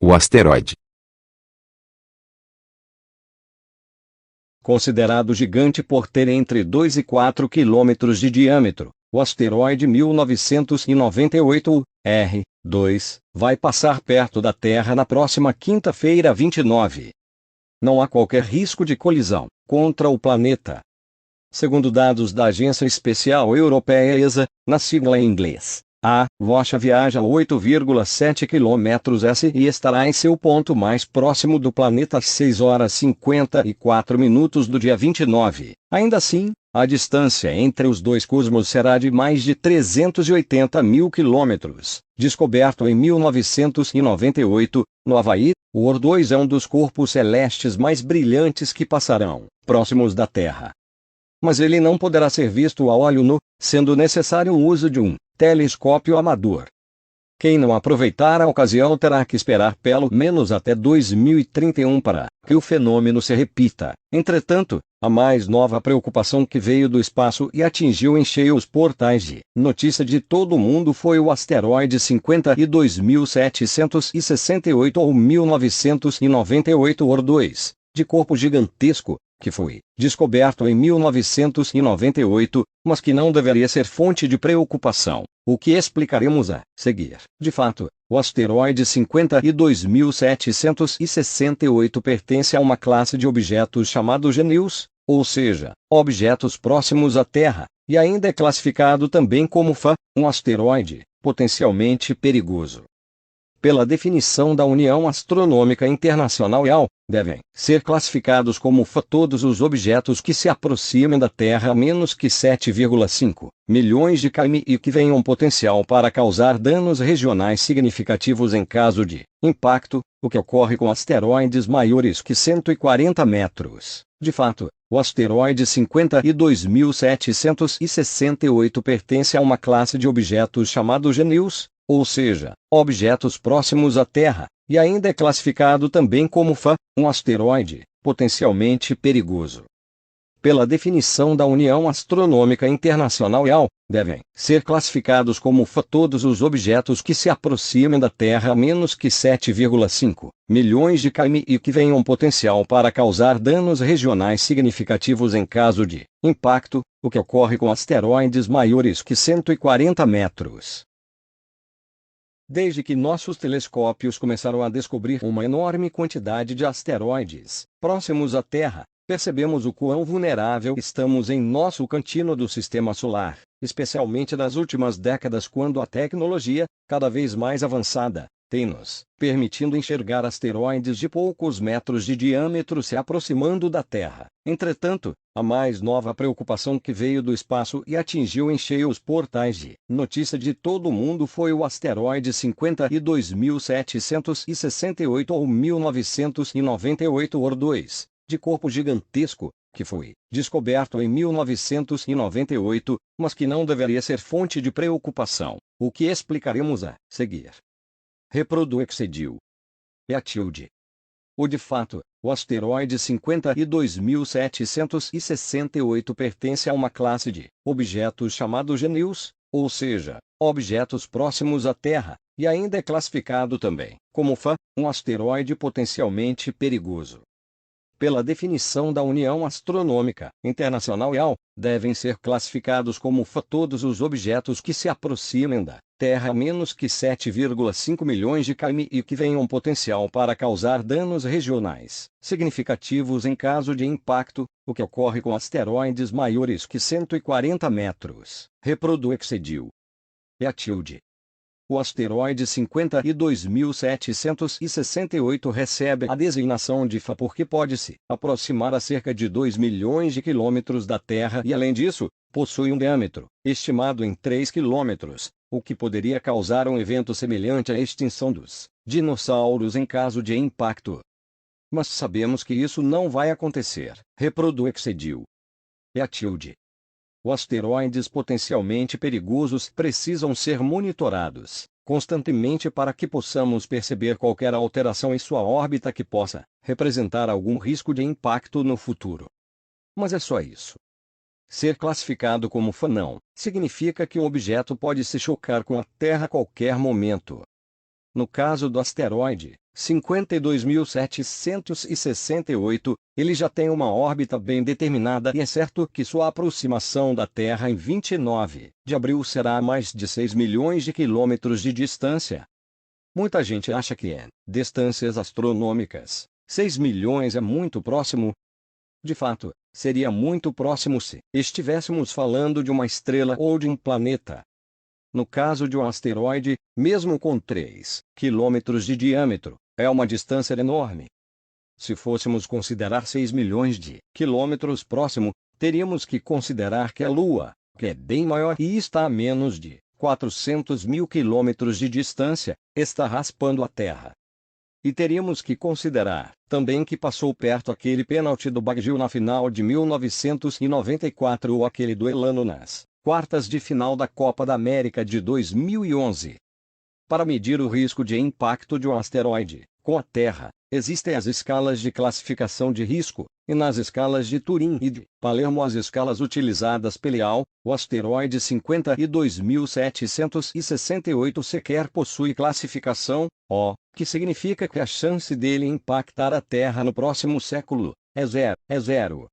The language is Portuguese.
O asteroide. Considerado gigante por ter entre 2 e 4 quilômetros de diâmetro, o asteroide 1998, R2, vai passar perto da Terra na próxima quinta-feira 29. Não há qualquer risco de colisão contra o planeta. Segundo dados da Agência Espacial Europeia ESA, na sigla em inglês, a rocha viaja a 8,7 km/s e estará em seu ponto mais próximo do planeta às 6h54 do dia 29. Ainda assim, a distância entre os dois cosmos será de mais de 380 mil quilômetros. Descoberto em 1998, no Havaí, o OR2 é um dos corpos celestes mais brilhantes que passarão próximos da Terra. Mas ele não poderá ser visto a olho nu, sendo necessário o uso de um telescópio amador. Quem não aproveitar a ocasião terá que esperar pelo menos até 2031 para que o fenômeno se repita. Entretanto, a mais nova preocupação que veio do espaço e atingiu em cheio os portais de notícia de todo o mundo foi o asteroide 52.768 ou 1998 OR2, de corpo gigantesco, que foi descoberto em 1998, mas que não deveria ser fonte de preocupação, o que explicaremos a seguir. De fato, o asteroide 52.768 pertence a uma classe de objetos chamados GNIUS, ou seja, objetos próximos à Terra, e ainda é classificado também como FA, um asteroide potencialmente perigoso. Pela definição da União Astronômica Internacional (IAU), devem ser classificados como FA todos os objetos que se aproximem da Terra a menos que 7,5 milhões de km e que tenham potencial para causar danos regionais significativos em caso de impacto, o que ocorre com asteroides maiores que 140 metros. De fato, o asteroide 52.768 pertence a uma classe de objetos chamados GNIUS, ou seja, objetos próximos à Terra, e ainda é classificado também como FA, um asteroide potencialmente perigoso. Pela definição da União Astronômica Internacional (IAU), devem ser classificados como FA todos os objetos que se aproximem da Terra a menos que 7,5 milhões de km e que tenham potencial para causar danos regionais significativos em caso de impacto, o que ocorre com asteroides maiores que 140 metros. Desde que nossos telescópios começaram a descobrir uma enorme quantidade de asteroides próximos à Terra, percebemos o quão vulnerável estamos em nosso cantinho do Sistema Solar, especialmente nas últimas décadas, quando a tecnologia, cada vez mais avançada, tem nos permitindo enxergar asteroides de poucos metros de diâmetro se aproximando da Terra. Entretanto, a mais nova preocupação que veio do espaço e atingiu em cheio os portais de notícia de todo o mundo foi o asteroide 52.768 ou 1998 OR2, de corpo gigantesco, que foi descoberto em 1998, mas que não deveria ser fonte de preocupação, o que explicaremos a seguir. Reproduexedil. Eatilde. De fato, o asteroide 52.768 pertence a uma classe de objetos chamados GNIUS, ou seja, objetos próximos à Terra, e ainda é classificado também como FA, um asteroide potencialmente perigoso. Pela definição da União Astronômica Internacional (IAU), devem ser classificados como FA todos os objetos que se aproximem da Terra a menos que 7,5 milhões de km e que tenham potencial para causar danos regionais significativos em caso de impacto, o que ocorre com asteroides maiores que 140 metros. Reproduexedil. Eatilde. O asteroide 52.768 recebe a designação de FA porque pode se aproximar a cerca de 2 milhões de quilômetros da Terra e, além disso, possui um diâmetro estimado em 3 quilômetros, o que poderia causar um evento semelhante à extinção dos dinossauros em caso de impacto. Mas sabemos que isso não vai acontecer. Reproduexedil. Eatilde. Os asteroides potencialmente perigosos precisam ser monitorados constantemente para que possamos perceber qualquer alteração em sua órbita que possa representar algum risco de impacto no futuro. Mas é só isso. Ser classificado como FA não significa que um objeto pode se chocar com a Terra a qualquer momento. No caso do asteroide 52.768, ele já tem uma órbita bem determinada e é certo que sua aproximação da Terra em 29 de abril será a mais de 6 milhões de quilômetros de distância. Muita gente acha que em distâncias astronômicas, 6 milhões é muito próximo. De fato, seria muito próximo se estivéssemos falando de uma estrela ou de um planeta. No caso de um asteroide, mesmo com 3 quilômetros de diâmetro, é uma distância enorme. Se fôssemos considerar 6 milhões de quilômetros próximo, teríamos que considerar que a Lua, que é bem maior e está a menos de 400 mil quilômetros de distância, está raspando a Terra. E teríamos que considerar também que passou perto aquele pênalti do Baggio na final de 1994 ou aquele do Elano nas quartas de final da Copa da América de 2011. Para medir o risco de impacto de um asteroide com a Terra, existem as escalas de classificação de risco, e nas escalas de Turing e de Palermo as escalas utilizadas pela IAU, o asteroide 52.768 sequer possui classificação O, que significa que a chance dele impactar a Terra no próximo século é zero.